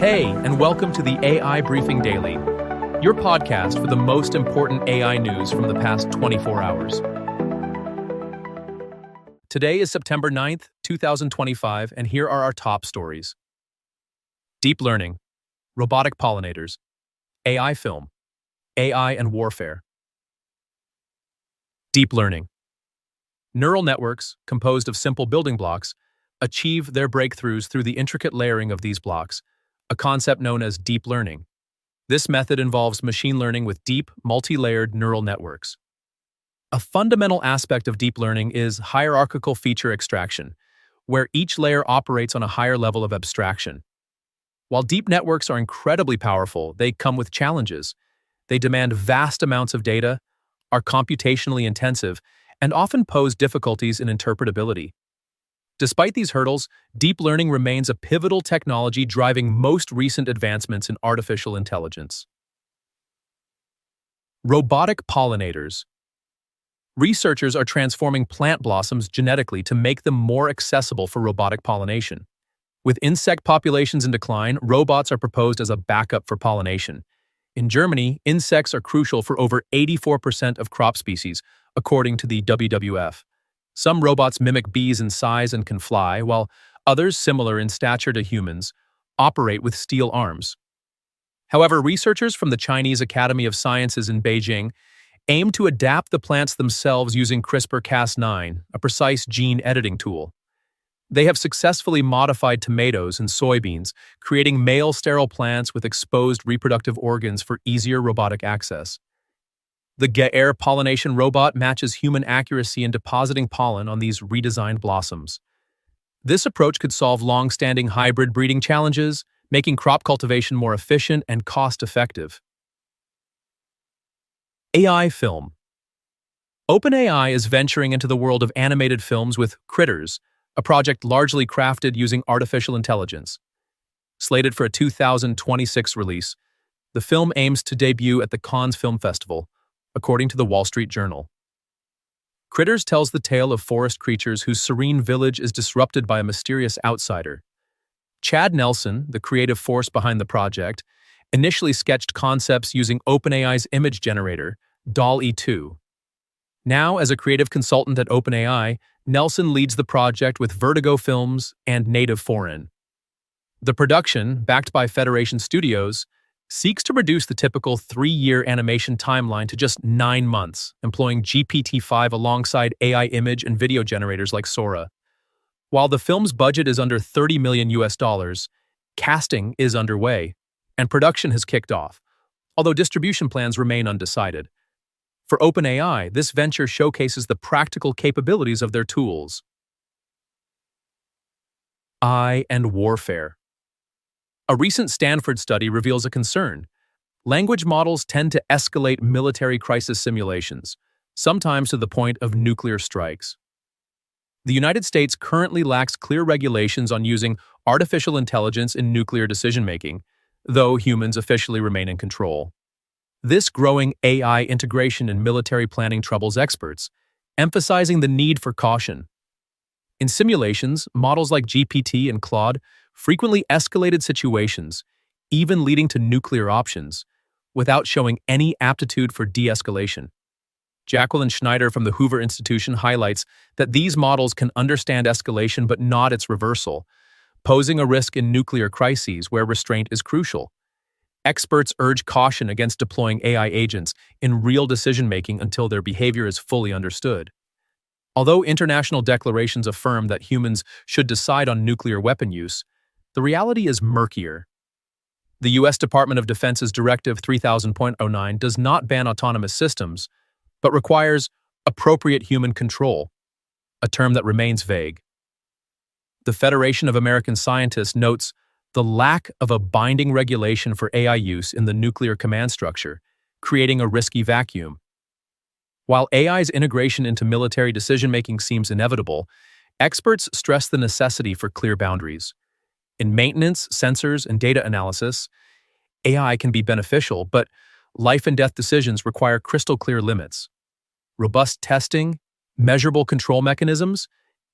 Hey, and welcome to the AI Briefing Daily, your podcast for the most important AI news from the past 24 hours. Today is September 9th, 2025, and here are our top stories. Deep learning, robotic pollinators, AI film, AI and warfare. Deep learning. Neural networks, composed of simple building blocks, achieve their breakthroughs through the intricate layering of these blocks, a concept known as deep learning. This method involves machine learning with deep, multi-layered neural networks. A fundamental aspect of deep learning is hierarchical feature extraction, where each layer operates on a higher level of abstraction. While deep networks are incredibly powerful, they come with challenges. They demand vast amounts of data, are computationally intensive, and often pose difficulties in interpretability. Despite these hurdles, deep learning remains a pivotal technology driving most recent advancements in artificial intelligence. Robotic pollinators. Researchers are transforming plant blossoms genetically to make them more accessible for robotic pollination. With insect populations in decline, robots are proposed as a backup for pollination. In Germany, insects are crucial for over 84% of crop species, according to the WWF. Some robots mimic bees in size and can fly, while others, similar in stature to humans, operate with steel arms. However, researchers from the Chinese Academy of Sciences in Beijing aim to adapt the plants themselves using CRISPR-Cas9, a precise gene editing tool. They have successfully modified tomatoes and soybeans, creating male sterile plants with exposed reproductive organs for easier robotic access. The Critterz pollination robot matches human accuracy in depositing pollen on these redesigned blossoms. This approach could solve long-standing hybrid breeding challenges, making crop cultivation more efficient and cost-effective. AI film. OpenAI is venturing into the world of animated films with Critterz, a project largely crafted using artificial intelligence. Slated for a 2026 release, the film aims to debut at the Cannes Film Festival, according to the Wall Street Journal. Critterz tells the tale of forest creatures whose serene village is disrupted by a mysterious outsider. Chad Nelson, the creative force behind the project, initially sketched concepts using OpenAI's image generator, DALL-E 2. Now, as a creative consultant at OpenAI, Nelson leads the project with Vertigo Films and Native Foreign. The production, backed by Federation Studios, seeks to reduce the typical 3-year animation timeline to just 9 months, employing GPT-5 alongside AI image and video generators like Sora. While the film's budget is under $30 million, casting is underway, and production has kicked off, although distribution plans remain undecided. For OpenAI, this venture showcases the practical capabilities of their tools. AI and warfare. A recent Stanford study reveals a concern. Language models tend to escalate military crisis simulations, sometimes to the point of nuclear strikes. The United States currently lacks clear regulations on using artificial intelligence in nuclear decision-making, though humans officially remain in control. This growing AI integration in military planning troubles experts, emphasizing the need for caution. In simulations, models like GPT and Claude frequently escalated situations, even leading to nuclear options, without showing any aptitude for de-escalation. Jacqueline Schneider from the Hoover Institution highlights that these models can understand escalation but not its reversal, posing a risk in nuclear crises where restraint is crucial. Experts urge caution against deploying AI agents in real decision-making until their behavior is fully understood. Although international declarations affirm that humans should decide on nuclear weapon use, the reality is murkier. The U.S. Department of Defense's Directive 3000.09 does not ban autonomous systems, but requires appropriate human control, a term that remains vague. The Federation of American Scientists notes the lack of a binding regulation for AI use in the nuclear command structure, creating a risky vacuum. While AI's integration into military decision-making seems inevitable, experts stress the necessity for clear boundaries. In maintenance, sensors, and data analysis, AI can be beneficial, but life and death decisions require crystal-clear limits. Robust testing, measurable control mechanisms,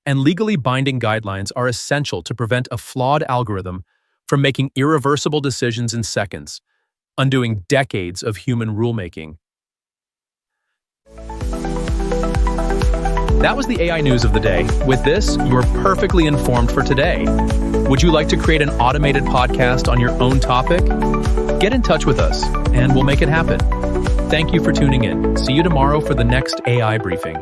and legally binding guidelines are essential to prevent a flawed algorithm from making irreversible decisions in seconds, undoing decades of human rulemaking. That was the AI news of the day. With this, you're perfectly informed for today. Would you like to create an automated podcast on your own topic? Get in touch with us, and we'll make it happen. Thank you for tuning in. See you tomorrow for the next AI briefing.